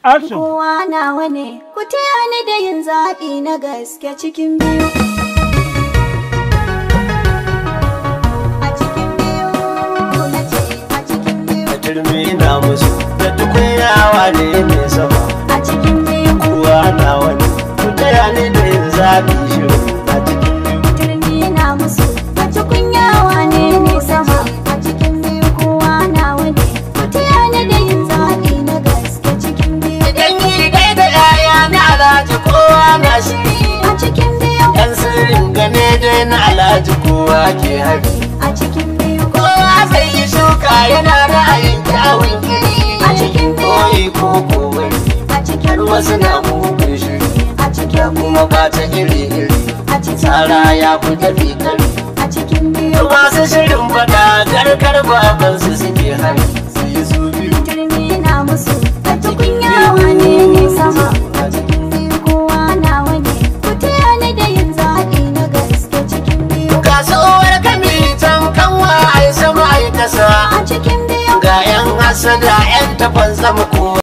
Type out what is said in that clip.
Kowa nawa ne, ku taya ni da yin zaɓi na gaske cikin biyu. A cikin biyu, na ce a cikin biyu. Da turmi na musu, da tukunyawa ne mai sama. A cikin biyu. Kowa nawa ne, ku taya ni da yin zaɓi shiru. A cikin biyu. Turmi na musu, da tukunyawa ne mai sama. A cikin biyu, kowa nawa ne, ku taya ni da yin zaɓi na gaske cikin biyu. Idan yi kai da yaya na alhaji kowa na shiri. A cikin biyu. Yan sirrin gane dai na alhaji kowa ke hari. A cikin biyu. Kowa sai yi shuka yana ra'ayin kyawun iri. A cikin biyu. Koyi ko kowai. A cikin biyu. Wasu na mugun shiri. A cikin biyu. Kuma ba ta iri-iri. A cikin Tsara ya fi tafi kari. A cikin biyu. Masu shirin fada garkar babansu suke hari. Su yi su biyu. Turmi na musu, da tukunyawa ne mai sama. A cikin biyu, kowa nawa ne, ku taya ni da yin zaɓi na gaske cikin biyu. Kasuwar kami can kanwa ai sama ai kasa. A cikin biyu. Ga 'yan hasada 'yan tafan sama kowa